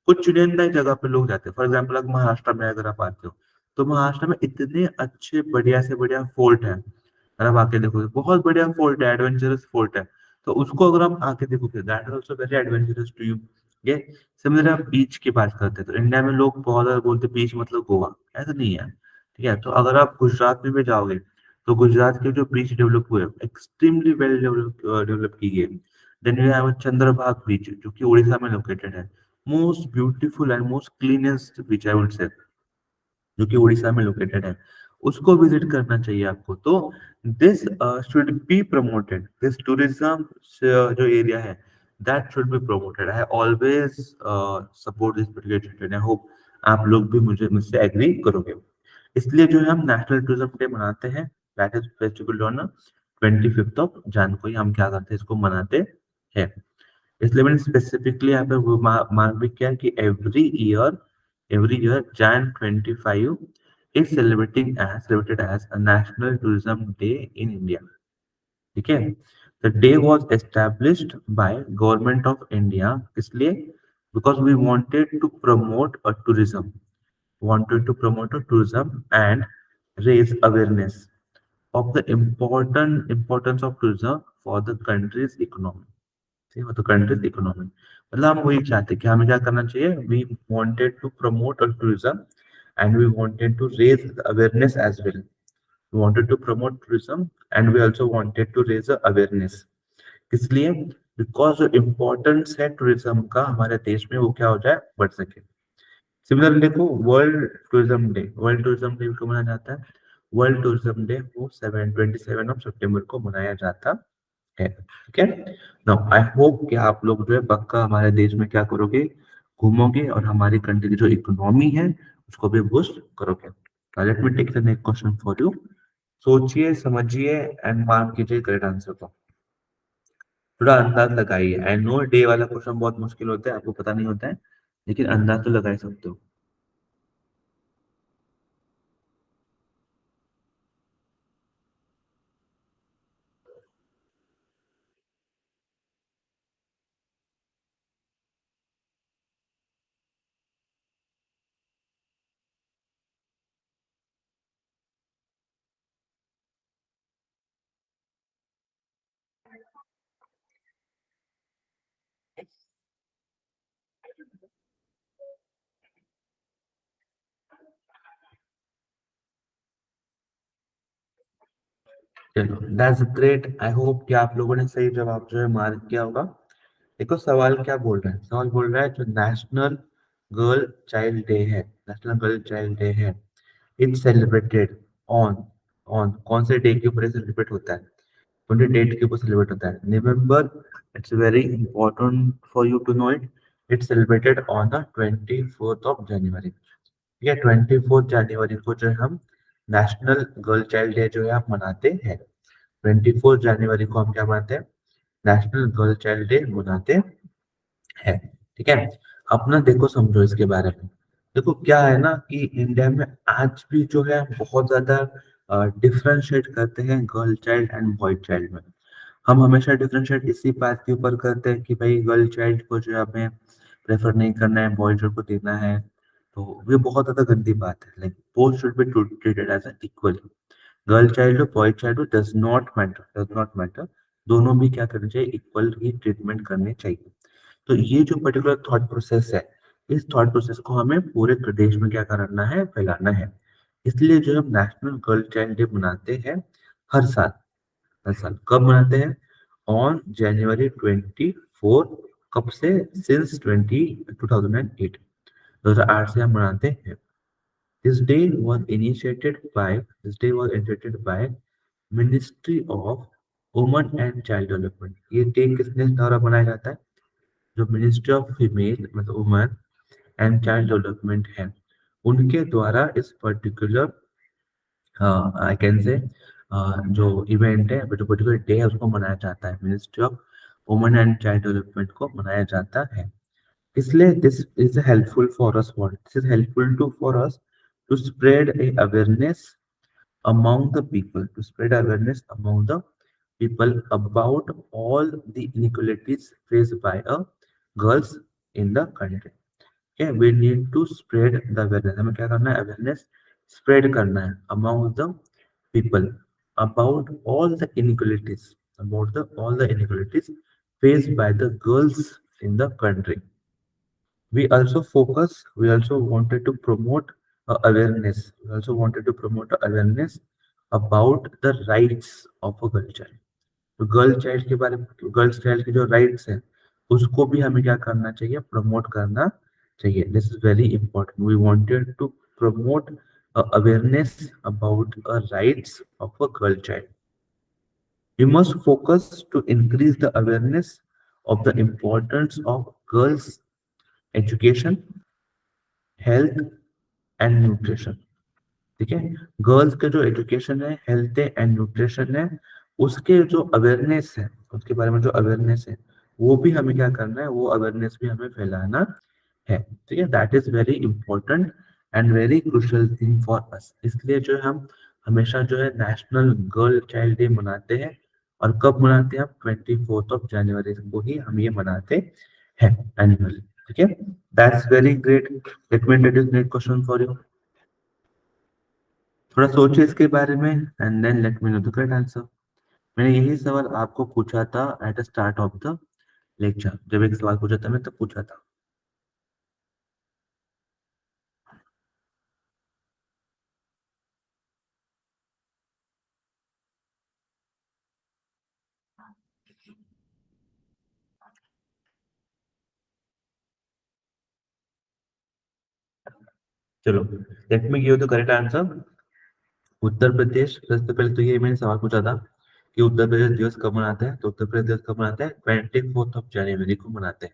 [SPEAKER 1] कुछ चुनिंदा जगह पे लोग जाते हैं. फॉर एग्जाम्पल, अगर महाराष्ट्र में अगर आप आते हो, तो महाराष्ट्र में इतने अच्छे बढ़िया से बढ़िया फोर्ट है. अगर आप आके देखोगे, बहुत बढ़िया फोर्ट है, एडवेंचरस फोर्ट है. तो उसको अगर आप आके देखोगे, that is also very adventurous to you. ये सिमिलर आप बीच की बात करते हैं तो इंडिया में लोग बहुत ज्यादा बोलते हैं बीच मतलब गोवा, ऐसा नहीं है। ठीक है, तो अगर आप गुजरात में भी जाओगे तो गुजरात के जो बीच डेवलप हुए एक्सट्रीमली वेल डेवलप डेवलप की गई। देन यू हैव चंद्रभाग बीच जो कि उड़ीसा में लोकेटेड है, most beautiful and most cleanest beach I would say, जो कि उड़ीसा में लोकेटेड है, उसको विजिट करना चाहिए आपको। तो this should be promoted, this tourism जो एरिया है that should be promoted. I always support this particular, I hope आप लोग भी मुझसे एग्री करोगे। इसलिए जो है हम नेशनल टूरिज्म डे मनाते हैं, दैट इज फेस्टिवल ऑन 25 को ही हम क्या करते हैं, इसको मनाते हैं। इसलिए मैंने स्पेसिफिकली यहाँ पे वो मार्क भी किया कि every year Jan 25 is celebrated as a national tourism day in India. ठीक है, the day was established by government of India, इसलिए because we wanted to promote a tourism, and raise awareness of the importance of tourism for the country's economy। ठीक है, तो countries economy मतलब हम वही चाहते हैं कि हमें क्या करना चाहिए, we wanted to promote tourism and we wanted to raise awareness as well. We wanted to promote tourism and we also wanted to raise awareness. इसलिए बिकॉज जो इम्पोर्टेंस है टूरिज्म का हमारे देश में वो क्या हो जाए, बढ़ सके। सिमिलरली देखो, वर्ल्ड टूरिज्म डे को मनाया जाता है। वर्ल्ड टूरिज्म डे वो 27 को मनाया जाता है। ठीक है, नाउ आई होप कि आप लोग जो है पक्का हमारे देश में क्या करोगे, घूमोगे और हमारी कंट्री की जो इकोनॉमी है उसको भी बूस्ट करोगे। Let me take the next question for you. सोचिए, समझिए एंड मार्क कीजिए करेक्ट आंसर को। थोड़ा अंदाज लगाइए। आई नो डे वाला क्वेश्चन बहुत मुश्किल होता है, आपको पता नहीं होता है, लेकिन अंदाज तो लगा ही सकते हो। चलो दैट्स ग्रेट, आई होप कि आप लोगों ने सही जवाब जो है मार्क किया होगा। देखो सवाल क्या बोल रहा है, सवाल बोल रहा है जो नेशनल गर्ल चाइल्ड डे है, नेशनल गर्ल चाइल्ड डे है, इट्स सेलिब्रेटेड ऑन ऑन कौन से डे के ऊपर सेलिब्रेट होता है, कौन से डेट के ऊपर सेलिब्रेट होता है, remember it's very important for you to know it. It's celebrated on the 24 January. ठीक है, 24 जनवरी को जो है हम नेशनल गर्ल चाइल्ड डे जो है हम मनाते हैं। 24 जनवरी को हम क्या मनाते हैं, नेशनल गर्ल चाइल्ड डे मनाते हैं। ठीक है, अपना देखो समझो इसके बारे में। देखो क्या है ना कि इंडिया में आज भी जो है बहुत ज्यादा डिफरेंशिएट करते हैं girl child and boy child में। हम हमेशा डिफरेंशिएट इसी बात के ऊपर करते हैं कि भाई गर्ल चाइल्ड को जो है हमें प्रेफर नहीं करना है, बॉय चाइल्ड को देना है। तो ये बहुत ज्यादा गंदी बात है, like both should be treated as equally. Girl child हो बॉय चाइल्ड हो, डज नॉट मैटर, दोनों भी क्या करना चाहिए, इक्वल ही ट्रीटमेंट करनी चाहिए। तो ये जो पर्टिकुलर थॉट प्रोसेस है, इस थॉट प्रोसेस को हमें पूरे प्रदेश में क्या करना है, फैलाना है। इसलिए जो हम नेशनल गर्ल चाइल्ड डे मनाते हैं हर साल। हर साल कब मनाते हैं, ऑन January 24। कब से, सिंस 2008, 2008 से हम मनाते हैं। This day was initiated by ministry of women and child development. ये डे किसने द्वारा बनाया जाता है, जो मिनिस्ट्री ऑफ फीमेल मतलब वुमेन एंड चाइल्ड डेवलपमेंट है, उनके द्वारा इस पर्टिकुलर आई कैन से जो इवेंट है, जो पर्टिकुलर डे है उसको मनाया जाता है, ministry of women and child development को मनाया जाता है। इसलिए this is helpful for us, what this is helpful to for us to spread a awareness among the people, to spread awareness among the people about all the inequalities faced by girls in the country। Okay, we need to spread the awareness, हमें क्या करना है, awareness spread करना है among the people about all the inequalities faced by the girls in the country। We also focus, we also wanted to promote awareness. We also wanted to promote awareness about the rights of a girl child. तो girl child के बारे में, girls child के जो rights हैं उसको भी हमें क्या करना चाहिए, प्रमोट करना चाहिए. This is very important. We wanted to promote awareness about rights of a girl child. We must focus to increase the awareness of the importance of girls' education, health and nutrition. ठीक है, girls के जो education है, health है and nutrition है, उसके जो awareness है, उसके बारे में जो अवेयरनेस है, वो भी हमें क्या करना है, वो अवेयरनेस भी हमें फैलाना है. ठीक है, that is very important and very crucial thing for अस. इसलिए जो है हम हमेशा जो है नेशनल गर्ल चाइल्ड डे मनाते हैं. और कब मनाते हैं? 24 जनवरी को ही हम ये मनाते हैं एनुअली. ठीक है, that's very great. Let me introduce next question for you. थोड़ा सोचिए इसके बारे में and then let me know the correct answer. मैंने यही सवाल आपको पूछा था at the start of the lecture. जब एक सवाल पूछा था मैं तब पूछा था. चलो, let me give the correct answer. Uttar Pradesh, सबसे पहले तो ये मैंने सवाल पूछा था कि उत्तर प्रदेश दिवस कब मनाते हैं. तो उत्तर प्रदेश दिवस कब मनाते हैं? 24 जनवरी को मनाते हैं.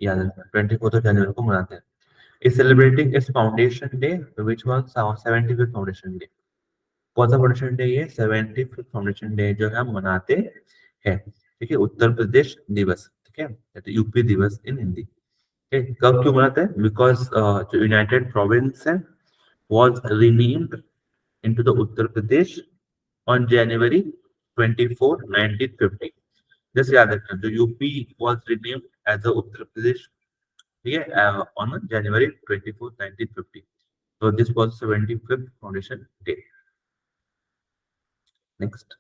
[SPEAKER 1] याद है, 24 जनवरी को मनाते हैं. Is celebrating it's foundation day which was 75th foundation day. कौन सा फाउंडेशन डे? ये 75th फाउंडेशन डे जो है हम मनाते हैं. ठीक है, उत्तर प्रदेश दिवस. ठीक है, तो यूपी दिवस इन हिंदी. ठीक है, कब क्यों मनाते हैं? बिकॉज जो यूनाइटेड प्रोविंस है was renamed into the Uttar Pradesh on January 24, 1950. जैसे याद रखना, जो UP was renamed as a Uttar Pradesh, ठीक है, on January 24, 1950. So this was 75th foundation day. Next.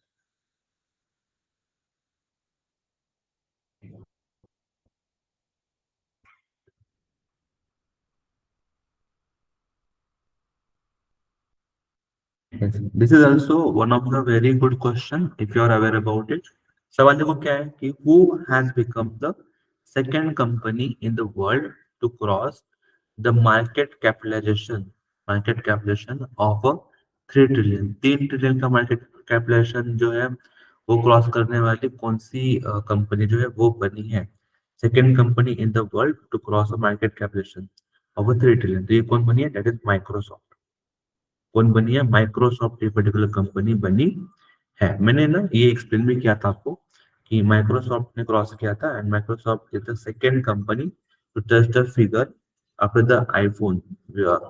[SPEAKER 1] Yes. This is also one of the very good question if you are aware about it. सवाल देखो क्या है कि who has become the second company in the world to cross the market capitalization of a 3 trillion. 3 trillion का market capitalisation जो है वो cross करने वाली कौन सी कंपनी जो है वो बनी है? Second company in the world to cross a market capitalization of 3 trillion. तो ये कौन बनी है? That is Microsoft. कौन बनी है? माइक्रोसॉफ्ट. ये पर्टिकुलर कंपनी बनी है. मैंने ना ये एक्सप्लेन भी किया था आपको कि माइक्रोसॉफ्ट ने क्रॉस किया था and Microsoft is the second company to touch the figure after the iPhone.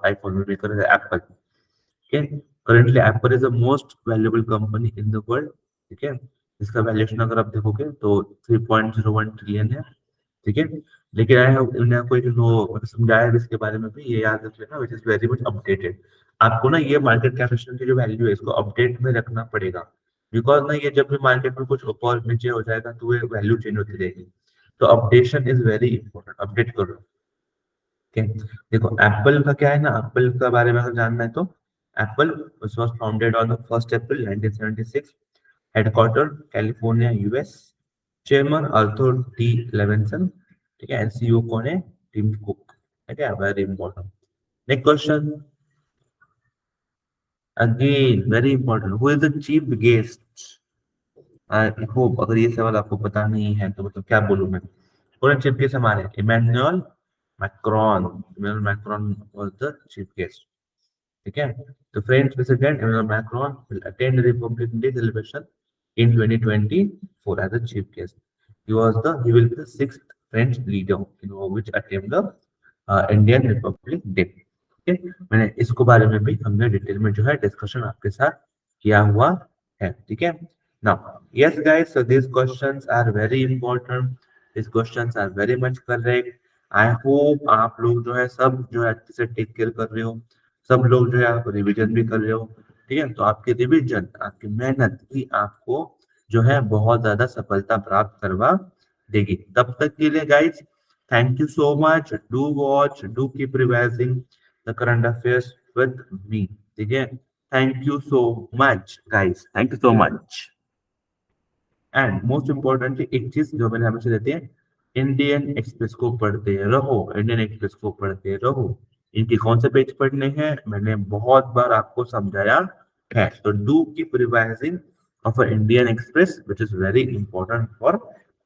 [SPEAKER 1] IPhone maker है एप्पल. ठीक है, currently Apple is the most valuable company in the world. ठीक है, इसका वैल्यूएशन अगर आप देखोगे तो 3.01 ट्रिलियन है. ठीक है, लेकिन आई हैव उन्हें कोई नो समझाया है इसके बारे में भी, ये याद रख लेना, which is very much updated. आपको ना ये मार्केट कैपिटलाइजेशन की जो वैल्यू है इसको अपडेट में रखना पड़ेगा. बिकॉज ना ये जब भी मार्केट में कुछ ऊपर नीचे हो जाएगा तो ये वैल्यू चेंज होती रहेगी. तो updation is very important. Update करो. ठीक है, देखो एप्पल का क्या है ना, एप्पल के बारे में अगर जानना है तो Apple was founded on the 1 April 1976. Headquarter California US. Chairman Arthur T Levinson. ठीक है, एनसीओ कौन है? Tim Cook. ठीक है, very important. Next question again very important. Who is the chief guest? I hope अगर ये सवाल आपको पता नहीं है तो मतलब क्या बोलूं मैं. कौन चीफ गेस्ट हमारे? Emmanuel Macron. Emmanuel Macron was the chief guest. ठीक है, तो French president Emmanuel Macron will attend the republic day celebration in 2024 as a chief guest. He will be the sixth French leader, which attend the Indian Republic Day. ठीक है, मैंने इसको बारे में भी हमने डिटेल में जो है डिस्कशन आपके साथ किया हुआ है. ठीक है, now yes guys, so these questions are very important. These questions are very much correct. I hope आप लोग जो है सब जो है अच्छे से टेक केयर कर रहे हो. सब लोग जो है आप रिविजन भी कर रहे हो. ठीक है, तो आपकी रिविजन, आपकी मेहनत ही आपको जो है बहुत ज्यादा सफलता प्राप्त करवा देगी. तब तक के लिए guys Thank you so much. Do watch, do keep revising the current affairs with me. Okay? Thank you so much, guys. Thank you so much. And most importantly एक चीज जो मैंने हमेशा देती है, इंडियन एक्सप्रेस को पढ़ते रहो, इंडियन एक्सप्रेस को पढ़ते रहो। इनके कौन से पेज पढ़ने हैं मैंने बहुत बार आपको समझाया है, तो do keep revising of Indian Express which is very important for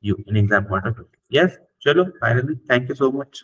[SPEAKER 1] you in exam point of view. Yes, चलो finally thank you so much.